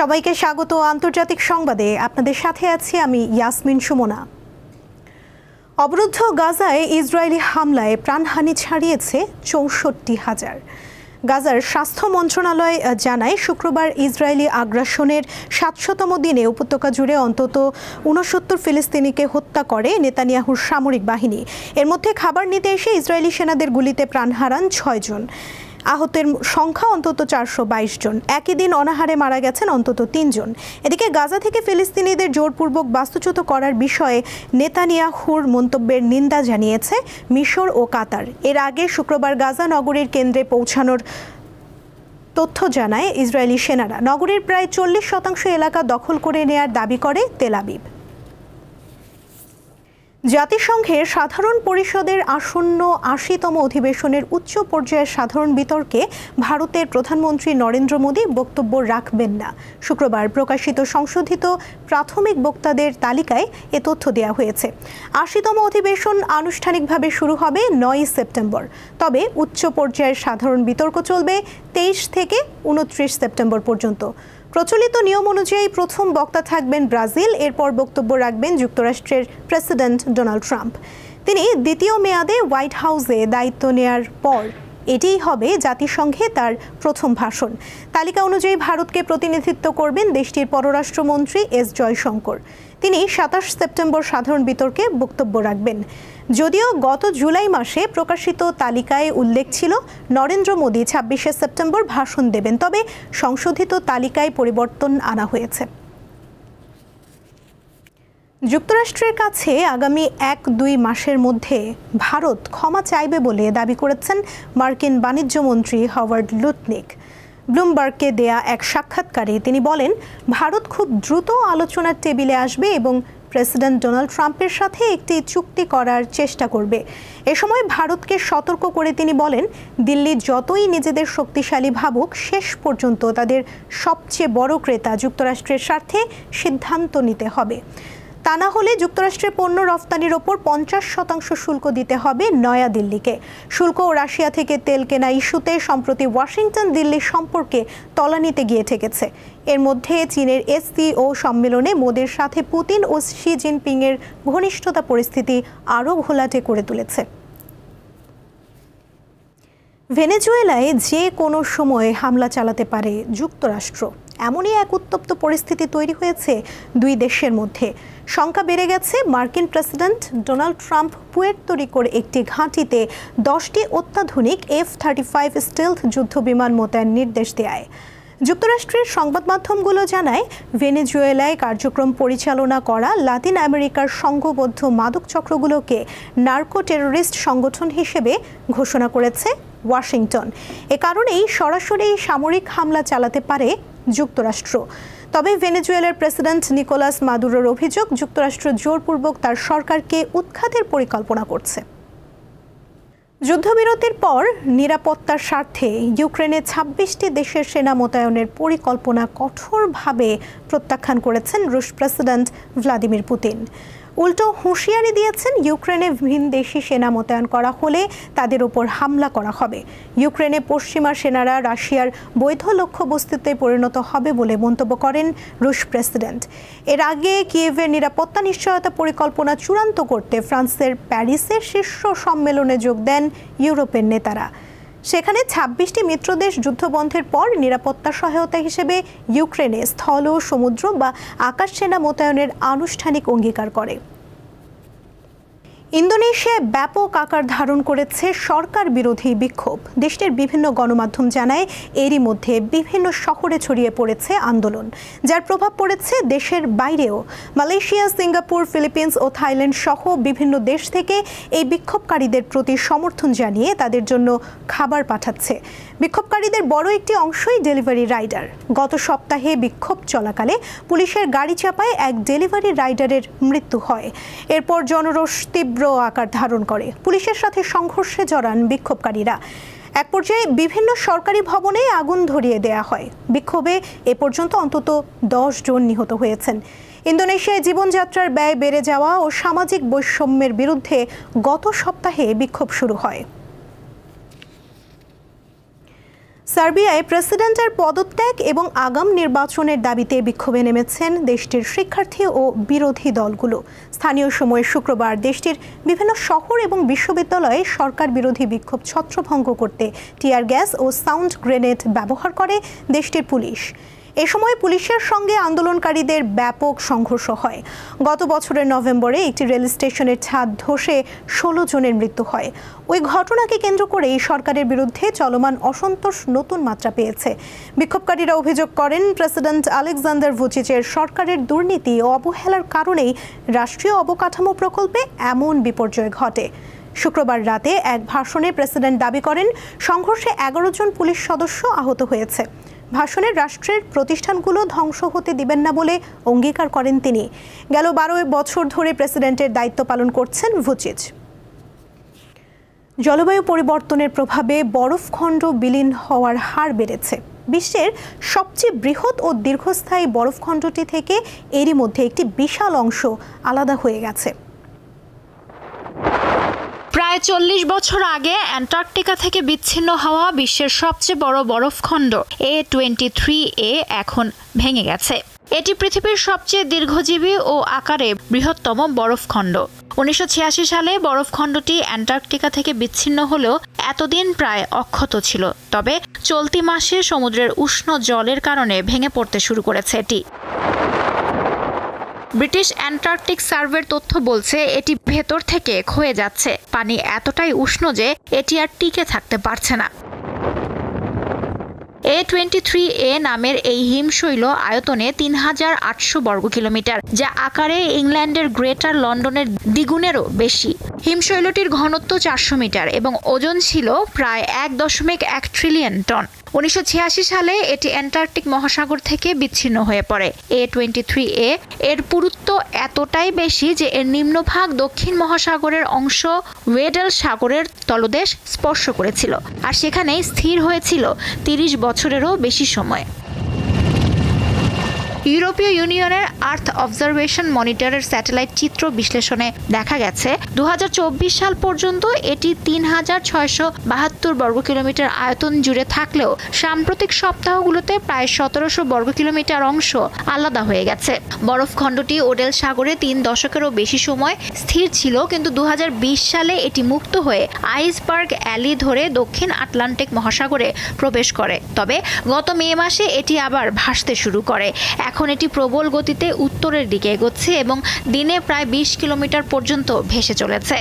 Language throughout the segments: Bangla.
সবাইকে স্বাগত আন্তর্জাতিক সংবাদে। আপনাদের সাথে আছি আমি ইয়াসমিন সুমনা। অবরুদ্ধ গাজায় ইসরায়েলি হামলায় প্রাণহানি ছাড়িয়েছে ৬৪,০০০। গাজার স্বাস্থ্য মন্ত্রণালয় জানায় শুক্রবার ইসরায়েলি আগ্রাসনের ৭০০তম দিনে উপত্যকা জুড়ে অন্তত ৬৯ ফিলিস্তিনিকে হত্যা করে নেতানিয়াহুর সামরিক বাহিনী। এর মধ্যে খাবার নিতে এসে ইসরায়েলি সেনাদের গুলিতে প্রাণ হারান ৬ জন। আহতের সংখ্যা অন্তত ৪২২ জন। একই দিন অনাহারে মারা গেছেন অন্তত ৩ জন। এদিকে গাজা থেকে ফিলিস্তিনিদের জোরপূর্বক বাস্তুচ্যুত করার বিষয়ে নেতানিয়াহুর মন্তব্যের নিন্দা জানিয়েছে মিশর ও কাতার। এর আগে শুক্রবার গাজা নগরীর কেন্দ্রে পৌঁছানোর তথ্য জানায় ইসরায়েলি সেনারা। নগরীর প্রায় ৪০% এলাকা দখল করে নেয়ার দাবি করে তেল আবিব। জাতিসংঘের সাধারণ পরিষদের আসন্ন ৮০তম অধিবেশনের উচ্চ পর্যায়ের সাধারণ বিতর্কে ভারতের প্রধানমন্ত্রী নরেন্দ্র মোদী বক্তব্য রাখবেন না। শুক্রবার প্রকাশিত সংশোধিত প্রাথমিক বক্তাদের তালিকায় এ তথ্য দেওয়া হয়েছে। ৮০তম অধিবেশন আনুষ্ঠানিকভাবে শুরু হবে ৯ সেপ্টেম্বর। তবে উচ্চ পর্যায়ের সাধারণ বিতর্ক চলবে ২৩ থেকে ২৯ সেপ্টেম্বর পর্যন্ত। প্রচলিত নিয়ম অনুযায়ী প্রথম বক্তা থাকবেন ব্রাজিল, এরপর বক্তব্য রাখবেন যুক্তরাষ্ট্রের প্রেসিডেন্ট ডোনাল্ড ট্রাম্প। তিনি দ্বিতীয় মেয়াদে হোয়াইট হাউসে দায়িত্ব নেয়ার পর এটিই হবে জাতিসংঘে তার প্রথম ভাষণ। তালিকা অনুযায়ী ভারতকে প্রতিনিধিত্ব করবেন দেশটির পররাষ্ট্রমন্ত্রী এস জয়শঙ্কর। তিনি ২৭ সেপ্টেম্বর সাধারণ বিতর্কে বক্তব্য রাখবেন। যদিও গত জুলাই মাসে প্রকাশিত তালিকায় উল্লেখ ছিল নরেন্দ্র মোদী ২৬ সেপ্টেম্বর ভাষণ দেবেন, তবে সংশোধিত তালিকায় পরিবর্তন আনা হয়েছে। যুক্তরাষ্ট্রের কাছে আগামী ১-২ মাসের মধ্যে ভারত ক্ষমা চাইবে বলে দাবি করেছেন মার্কিন বাণিজ্যমন্ত্রী হাওয়ার্ড লুটনিক। ব্লুমবার্গকে দেয়া এক সাক্ষাৎকারে তিনি বলেন, ভারত খুব দ্রুত আলোচনার টেবিলে আসবে এবং প্রেসিডেন্ট ডোনাল্ড ট্রাম্পের সাথে একটি চুক্তি করার চেষ্টা করবে। এ সময় ভারতকে সতর্ক করে তিনি বলেন, দিল্লি যতই নিজেদের শক্তিশালী ভাবুক, শেষ পর্যন্ত তাদের সবচেয়ে বড় ক্রেতা যুক্তরাষ্ট্রের স্বার্থে সিদ্ধান্ত নিতে হবে। তা না হলে যুক্তরাষ্ট্রের পণ্য রফতানির ওপর ৫০% শুল্ক দিতে হবে নয়াদিল্লিকে। শুল্ক ও রাশিয়া থেকে তেল কেনা ইস্যুতে সম্প্রতি ওয়াশিংটন দিল্লির সম্পর্কে তলানিতে গিয়ে ঠেকেছে। এর মধ্যে চীনের SCO সম্মেলনে মোদির সাথে পুতিন ও শি জিনপিংয়ের ঘনিষ্ঠতা পরিস্থিতি আরও ঘোলাটে করে তুলেছে। ভেনেজুয়েলায় যে কোনো সময় হামলা চালাতে পারে যুক্তরাষ্ট্র, এমনই এক উত্তপ্ত পরিস্থিতি তৈরি হয়েছে দুই দেশের মধ্যে। শঙ্কা বেড়ে গেছে মার্কিন প্রেসিডেন্ট ডোনাল্ড ট্রাম্প পুয়ের্তো রিকোর একটি ঘাঁটিতে 10টি অত্যাধুনিক F-35 স্টেলথ যুদ্ধবিমান মোতায়েন নির্দেশ দেয়। যুক্তরাষ্ট্রের সংবাদ মাধ্যমগুলো জানায়, ভেনেজুয়েলায় কার্যক্রম পরিচালনা করা লাতিন আমেরিকার সংঘবদ্ধ মাদক চক্রগুলোকে নার্কো টেরোরিস্ট সংগঠন হিসেবে ঘোষণা করেছে ওয়াশিংটন। এ কারণেই সরাসরি সামরিক হামলা চালাতে পারে যুক্তরাষ্ট্র। তবে ভেনেজুয়েলার প্রেসিডেন্ট নিকোলাস মাদুরোর অভিযোগ, যুক্তরাষ্ট্র জোরপূর্বক তার সরকারকে উৎখাতের পরিকল্পনা করছে। যুদ্ধবিরতির পর নিরাপত্তার স্বার্থে ইউক্রেনে ২৬টি দেশের সেনা মোতায়েনের পরিকল্পনা কঠোরভাবে প্রত্যাখ্যান করেছেন রুশ প্রেসিডেন্ট ভ্লাদিমির পুতিন। উল্টো হুঁশিয়ারি দিয়েছেন, ইউক্রেনে ভিনদেশি সেনা মোতায়েন করা হলে তাদের উপর হামলা করা হবে। ইউক্রেনে পশ্চিমা সেনারা রাশিয়ার বৈধ লক্ষ্যবস্তুতে পরিণত হবে বলে মন্তব্য করেন রুশ প্রেসিডেন্ট। এর আগে কিয়েভের নিরাপত্তা নিশ্চয়তা পরিকল্পনা চূড়ান্ত করতে ফ্রান্সের প্যারিসের শীর্ষ সম্মেলনে যোগ দেন ইউরোপের নেতারা। সেখানে ২৬টি মিত্রদেশ যুদ্ধবন্ধের পর নিরাপত্তা সহায়তা হিসেবে ইউক্রেনে স্থল, সমুদ্র বা আকাশ সেনা মোতায়েনের আনুষ্ঠানিক অঙ্গীকার করে। ইন্দোনেশিয়ায় ব্যাপক আকার ধারণ করেছে সরকার বিরোধী বিক্ষোভ। দেশটির বিভিন্ন গণমাধ্যম জানায়, এরই মধ্যে বিভিন্ন শহরে ছড়িয়ে পড়েছে আন্দোলন, যার প্রভাব পড়েছে দেশের বাইরেও। মালয়েশিয়া, সিঙ্গাপুর, ফিলিপিন্স ও থাইল্যান্ড সহ বিভিন্ন দেশ থেকে এই বিক্ষোভকারীদের প্রতি সমর্থন জানিয়ে তাদের জন্য খাবার পাঠাচ্ছে। বিক্ষোভকারীদের বড় একটি অংশই ডেলিভারি রাইডার। গত সপ্তাহে বিক্ষোভ চলাকালে পুলিশের গাড়ি চাপায় এক ডেলিভারি রাইডারের মৃত্যু হয়। এরপর জনরোষ তীব্র আকার ধারণ করে। পুলিশের সাথে সংঘর্ষে জড়ান বিক্ষোভকারীরা। এক পর্যায়ে বিভিন্ন সরকারি ভবনে আগুন ধরিয়ে দেয়া হয়। বিক্ষোভে এ পর্যন্ত অন্তত 10 জন নিহত হয়েছেন। ইন্দোনেশিয়ায় জীবনযাত্রার ব্যয় বেড়ে যাওয়া ও সামাজিক বৈষম্যের বিরুদ্ধে গত সপ্তাহে বিক্ষোভ শুরু হয়। সার্বিয়ায় প্রেসিডেন্টের পদত্যাগ এবং আগাম নির্বাচনের দাবিতে বিক্ষোভে নেমেছেন দেশটির শিক্ষার্থী ও বিরোধী দলগুলো। স্থানীয় সময় শুক্রবার দেশটির বিভিন্ন শহর এবং বিশ্ববিদ্যালয়ে সরকার বিরোধী বিক্ষোভ ছত্রভঙ্গ করতে টিয়ার গ্যাস ও সাউন্ড গ্রেনেড ব্যবহার করে দেশটির পুলিশ। এ সময় পুলিশের সঙ্গে আন্দোলনকারীদের ব্যাপক সংঘর্ষ হয়। গত বছরের নভেম্বরে একটি রেল স্টেশনের ছাদ ধসে 16 জনের মৃত্যু হয়। ওই ঘটনাকে কেন্দ্র করেই সরকারের বিরুদ্ধে চলমান অসন্তোষ নতুন মাত্রা পেয়েছে। বিক্ষোভকারীরা অভিযোগ করেন, প্রেসিডেন্ট আলেকজান্ডার ভুচিচের সরকারের দুর্নীতি ও অবহেলার কারণেই রাষ্ট্রীয় অবকাঠামো প্রকল্পে এমন বিপর্যয় ঘটে। শুক্রবার রাতে এক ভাষণে প্রেসিডেন্ট দাবি করেন, সংঘর্ষে 11 জন পুলিশ সদস্য আহত হয়েছে। ভাষণে রাষ্ট্রের প্রতিষ্ঠানগুলো ধ্বংস হতে দিবেন না বলে অঙ্গীকার করেন তিনি। গেল 12 বছর ধরে প্রেসিডেন্টের দায়িত্ব পালন করছেন ভুচিচ। জলবায়ু পরিবর্তনের প্রভাবে বরফখণ্ড বিলীন হওয়ার হার বেড়েছে। বিশ্বের সবচেয়ে বৃহৎ ও দীর্ঘস্থায়ী বরফখণ্ডটি থেকে এরই মধ্যে একটি বিশাল অংশ আলাদা হয়ে গেছে। প্রায় 40 বছর আগে অ্যান্টার্কটিকা থেকে বিচ্ছিন্ন হওয়া বিশ্বের সবচেয়ে বড় বরফখণ্ড A23A এখন ভেঙে গেছে। এটি পৃথিবীর সবচেয়ে দীর্ঘজীবী ও আকারে বৃহত্তম বরফখণ্ড। 1986 সালে বরফখণ্ডটি অ্যান্টার্কটিকা থেকে বিচ্ছিন্ন হলেও এতদিন প্রায় অক্ষত ছিল। তবে চলতি মাসে সমুদ্রের উষ্ণ জলের কারণে ভেঙে পড়তে শুরু করেছে এটি। ব্রিটিশ অ্যান্টার্কটিক সার্ভের তথ্য বলছে এটি ভেতর থেকে ক্ষয়ে যাচ্ছে। পানি এতটাই উষ্ণ যে এটি আর টিকে থাকতে পারছে না। A23A নামের এই হিমশৈল আয়তনে 3800 বর্গ কিলোমিটার, যা আকারে ইংল্যান্ডের গ্রেটার লন্ডনের দ্বিগুণেরও বেশি। হিমশৈলটির ঘনত্ব 400 মিটার এবং ওজন ছিল প্রায় 1.1 ট্রিলিয়ন টন। 1986 সালে এটি অ্যান্টার্কটিক মহাসাগর থেকে বিচ্ছিন্ন হয়ে পড়ে। A23A এর পুরুত্ব এতটাই বেশি যে এর নিম্নভাগ দক্ষিণ মহাসাগরের অংশ ওয়েডেল সাগরের তলদেশ স্পর্শ করেছিল, আর সেখানেই স্থির হয়েছিল 30 বছরেরও বেশি সময়। ইউরোপীয় ইউনিয়নের আর্থ অবজারভেশন মনিটরের স্যাটেলাইট চিত্র বিশ্লেষণে দেখা গেছে 2024 সাল পর্যন্ত এটি 3672 বর্গ কিলোমিটার আয়তন জুড়ে থাকলেও সাম্প্রতিক সপ্তাহগুলোতে প্রায় 1700 বর্গ কিলোমিটার অংশ আলাদা হয়ে গেছে। বরফখণ্ডটি ওডেল সাগরে 3 দশকেরও বেশি সময় স্থির ছিল, কিন্তু 2020 সালে এটি মুক্ত হয়ে আইসবার্গ অ্যালি ধরে দক্ষিণ আটলান্টিক মহাসাগরে প্রবেশ করে। তবে গত মে মাসে এটি আবার ভাসতে শুরু করে। এখন এটি প্রবল গতিতে উত্তরের দিকে এগোচ্ছে এবং দিনে প্রায় 20 কিলোমিটার পর্যন্ত ভেসে চলেছে।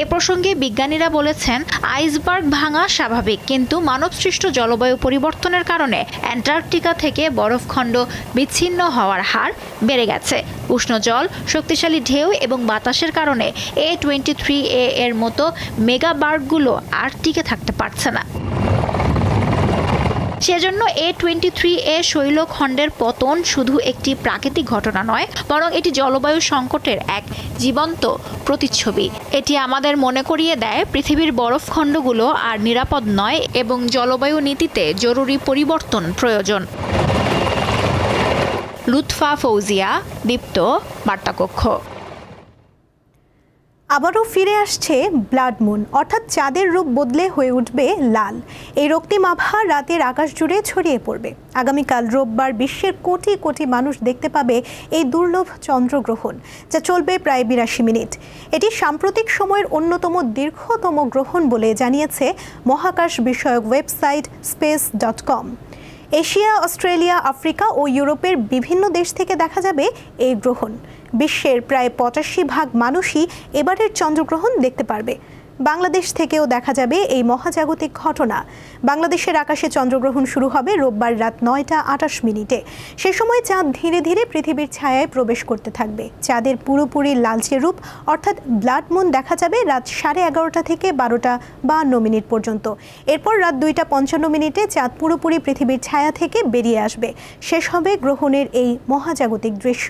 এ প্রসঙ্গে বিজ্ঞানীরা বলেছেন, আইসবার্গ ভাঙা স্বাভাবিক, কিন্তু মানবসৃষ্ট জলবায়ু পরিবর্তনের কারণে অ্যান্টার্কটিকা থেকে বরফখণ্ড বিচ্ছিন্ন হওয়ার হার বেড়ে গেছে। উষ্ণ জল, শক্তিশালী ঢেউ এবং বাতাসের কারণে A23A এর মতো মেগাবার্গগুলো আর টিকে থাকতে পারছে না। সেজন্য A23A শৈলখণ্ডের পতন শুধু একটি প্রাকৃতিক ঘটনা নয়, বরং এটি জলবায়ু সংকটের এক জীবন্ত প্রতিচ্ছবি। এটি আমাদের মনে করিয়ে দেয় পৃথিবীর বরফখণ্ডগুলো আর নিরাপদ নয় এবং জলবায়ু নীতিতে জরুরি পরিবর্তন প্রয়োজন। লুৎফা ফৌজিয়া, দীপ্ত, বার্তাকক্ষ। আবারও ফিরে আসছে ব্লাড মুন, অর্থাৎ চাঁদের রূপ বদলে হয়ে উঠবে লাল। এই রক্তিম আভা রাতের আকাশ জুড়ে ছড়িয়ে পড়বে। আগামীকাল রোববার বিশ্বের কোটি কোটি মানুষ দেখতে পাবে এই দুর্লভ চন্দ্রগ্রহণ, যা চলবে প্রায় 82 মিনিট। এটি সাম্প্রতিক সময়ের অন্যতম দীর্ঘতম গ্রহণ বলে জানিয়েছে মহাকাশ বিষয়ক website space.com। Asia, Australia, Africa ও ইউরোপের বিভিন্ন দেশ থেকে দেখা যাবে এই গ্রহণ। বিশ্বের প্রায় 85% মানুষই এবারের চন্দ্রগ্রহণ দেখতে পারবে। বাংলাদেশ থেকেও দেখা যাবে এই মহাজাগতিক ঘটনা। বাংলাদেশের আকাশে চন্দ্রগ্রহণ শুরু হবে রোববার রাত 9:28 সে সময় চাঁদ ধীরে ধীরে পৃথিবীর ছায়ায় প্রবেশ করতে থাকবে। চাঁদের পুরোপুরি লালচে রূপ অর্থাৎ ব্লাড মুন দেখা যাবে রাত 11:30 থেকে 12:52 পর্যন্ত। এরপর রাত 2:55 চাঁদ পুরোপুরি পৃথিবীর ছায়া থেকে বেরিয়ে আসবে। শেষ হবে গ্রহণের এই মহাজাগতিক দৃশ্য।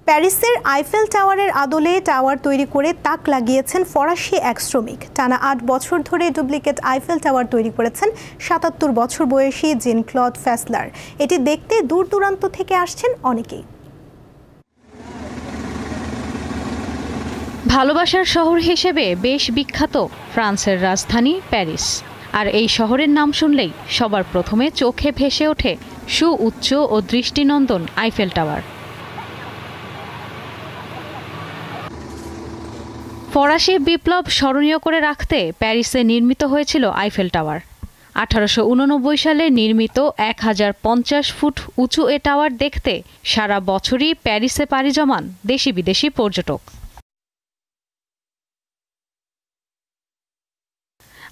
প্যারিসের আইফেল টাওয়ারের আদলে টাওয়ার তৈরি করে তাক লাগিয়েছেন ফরাসি এক শ্রমিক। টানা 8 বছর ধরে ডুপ্লিকেট আইফেল টাওয়ার তৈরি করেছেন 77 বছর বয়সী জিন ক্লদ ফ্যাসলার। এটি দেখতে দূর দূরান্ত থেকে আসছেন অনেকেই। ভালোবাসার শহর হিসেবে বেশ বিখ্যাত ফ্রান্সের রাজধানী প্যারিস। আর এই শহরের নাম শুনলেই সবার প্রথমে চোখে ভেসে ওঠে সুউচ্চ ও দৃষ্টিনন্দন আইফেল টাওয়ার। ফরাসি বিপ্লব স্মরণীয় করে রাখতে প্যারিসে নির্মিত হয়েছিল আইফেল টাওয়ার। 1889 সালে নির্মিত 1050 ফুট উঁচু এ টাওয়ার দেখতে সারা বছরই প্যারিসে পাড়ি জমান দেশি বিদেশি পর্যটক।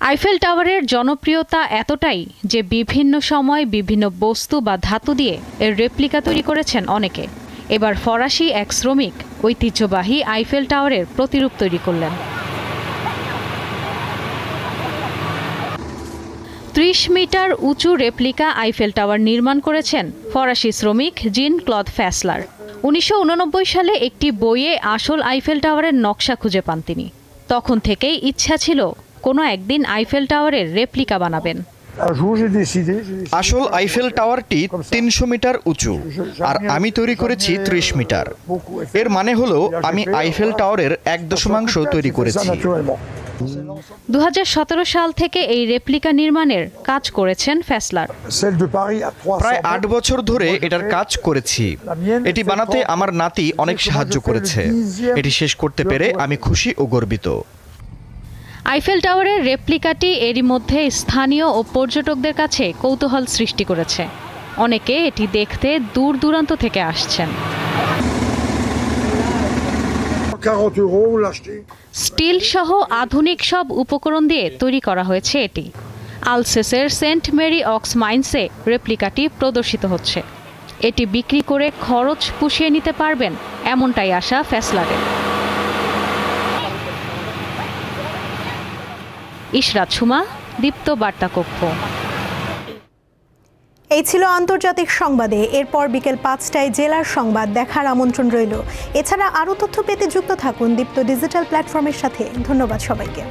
আইফেল টাওয়ারের জনপ্রিয়তা এতটাই যে বিভিন্ন সময় বিভিন্ন বস্তু বা ধাতু দিয়ে এর রেপ্লিকা তৈরি করেছেন অনেকে। এবার ফরাসি এক শ্রমিক ঐতিহ্যবাহী আইফেল টাওয়ারের প্রতিরূপ তৈরি করলেন। 30 মিটার উঁচু রেপ্লিকা আইফেল টাওয়ার নির্মাণ করেছেন ফরাসি শ্রমিক জিন ক্লদ ফ্যাসলার। 1989 সালে একটি বইয়ে আসল আইফেল টাওয়ারের নকশা খুঁজে পান তিনি। তখন থেকেই ইচ্ছা ছিল কোনো একদিন আইফেল টাওয়ারের রেপ্লিকা বানাবেন। আসল আইফেল টাওয়ারটি 300 মিটার উঁচু আর আমি তৈরি করেছি 30 মিটার। এর মানে হলো আমি আইফেল টাওয়ারের 1.5 তৈরি করেছি। 2017 সাল থেকে এই রেপ্লিকা নির্মাণের কাজ করেছেন ফ্যাসলার। প্রায় 8 বছর ধরে এটার কাজ করেছি। এটি বানাতে আমার নাতি অনেক সাহায্য করেছে। এটি শেষ করতে পেরে আমি খুশি ও গর্বিত। আইফেল টাওয়ারের রেপ্লিকাটি এরই মধ্যে স্থানীয় ও পর্যটকদের কাছে কৌতূহল সৃষ্টি করেছে। অনেকে এটি দেখতে দূর দূরান্ত থেকে আসছেন। স্টিল সহ আধুনিক সব উপকরণ দিয়ে তৈরি করা হয়েছে এটি। আলসেসের সেন্ট মেরি অক্স মাইন্সে রেপ্লিকাটি প্রদর্শিত হচ্ছে। এটি বিক্রি করে খরচ পুষিয়ে নিতে পারবেন এমনটাই আশা ফ্যাসলারের। ইশরাত সুমা, দীপ্ত বার্তা কক্ষ। এই ছিল আন্তর্জাতিক সংবাদে। এরপর বিকেল 5টায় জেলার সংবাদ দেখার আমন্ত্রণ রইল। এছাড়া আরও তথ্য পেতে যুক্ত থাকুন দীপ্ত ডিজিটাল প্ল্যাটফর্মের সাথে। ধন্যবাদ সবাইকে।